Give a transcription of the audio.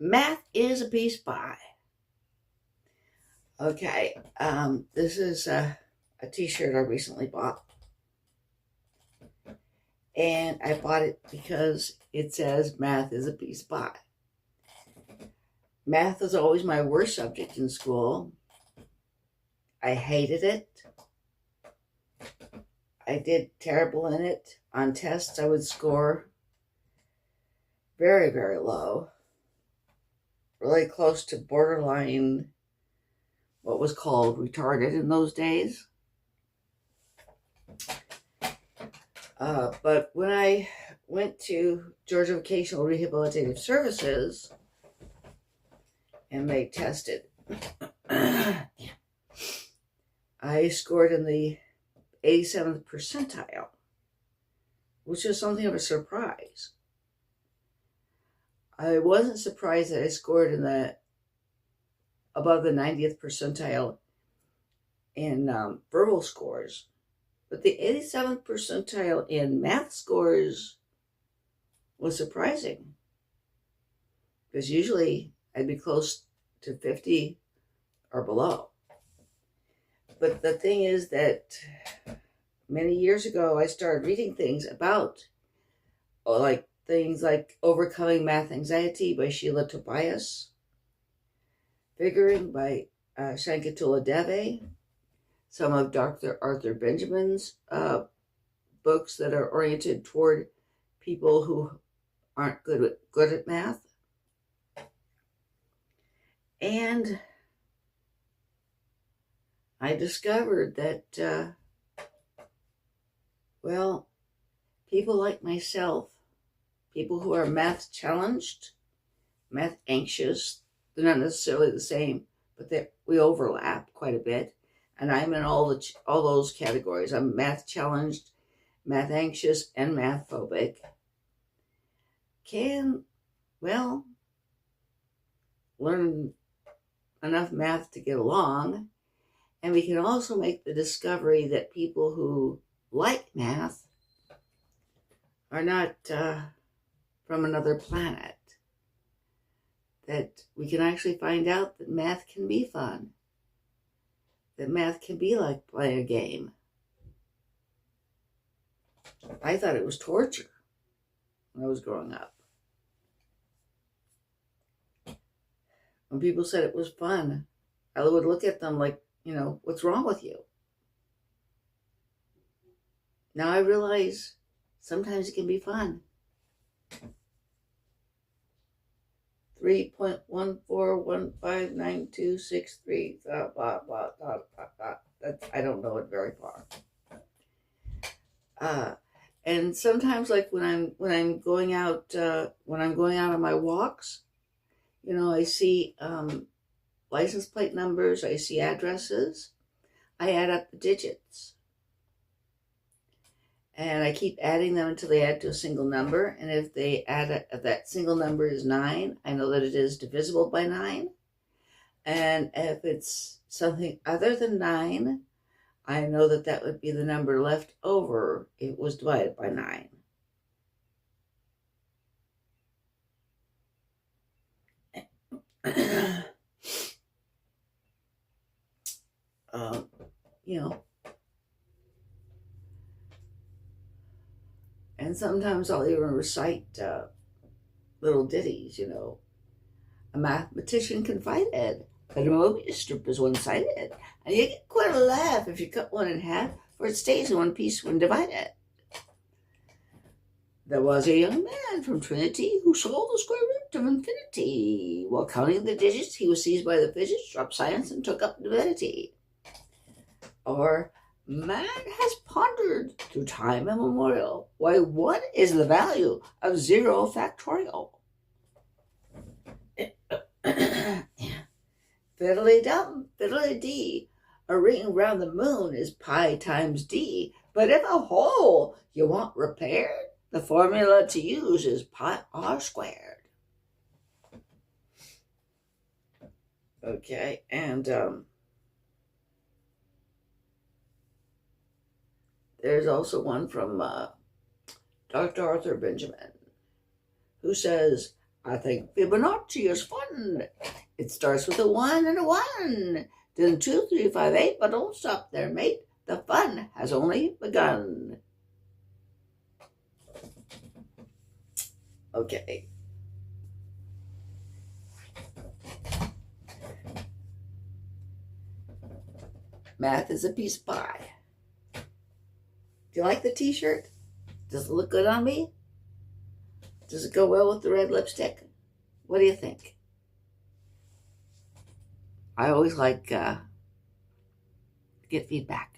Math is a piece pie. Okay, this is a t-shirt I recently bought. And I bought it because it says math is a piece of pie. Math was always my worst subject in school. I hated it. I did terrible in it. On tests, I would score very, very low. Really close to borderline what was called retarded in those days. But when I went to Georgia Vocational Rehabilitative Services and they tested, I scored in the 87th percentile, which is something of a surprise. I wasn't surprised that I scored above the 90th percentile in verbal scores, but the 87th percentile in math scores was surprising, because usually I'd be close to 50 or below. But the thing is that many years ago, I started reading things about, things like Overcoming Math Anxiety by Sheila Tobias, Figuring by Shankatula Deve, some of Dr. Arthur Benjamin's books that are oriented toward people who aren't good at math. And I discovered that, people like myself, people who are math challenged, math anxious, they're not necessarily the same, but we overlap quite a bit. And I'm in all those categories. I'm math challenged, math anxious, and math phobic. Can, learn enough math to get along. And we can also make the discovery that people who like math are not from another planet. That we can actually find out that math can be fun. That math can be like playing a game. I thought it was torture when I was growing up. When people said it was fun, I would look at them like, what's wrong with you? Now I realize sometimes it can be fun. 3.14159263, blah, blah, blah, blah, blah, blah. I don't know it very far. And sometimes, like when I'm going out on my walks, I see license plate numbers, I see addresses, I add up the digits. And I keep adding them until they add to a single number. And if that single number is 9, I know that it is divisible by 9. And if it's something other than 9, I know that that would be the number left over if it was divided by 9. And sometimes I'll even recite little ditties, A mathematician confided that a Mobius strip is one-sided, and you get quite a laugh if you cut one in half, for it stays in one piece when divided. There was a young man from Trinity who solved the square root of infinity. While counting the digits, he was seized by the fidgets, dropped science, and took up divinity. Or, man has pondered through time immemorial why what is the value of 0 factorial. Fiddly-dum, fiddly-dee, a ring round the moon is pi times d, but if a hole you want repaired, the formula to use is pi r squared. Okay, and there's also one from Dr. Arthur Benjamin, who says, I think Fibonacci is fun. It starts with a 1 and a 1. Then 2, 3, 5, 8, but don't stop there, mate. The fun has only begun. Okay. Math is a piece of pie. Do you like the t-shirt? Does it look good on me? Does it go well with the red lipstick? What do you think? I always like get feedback.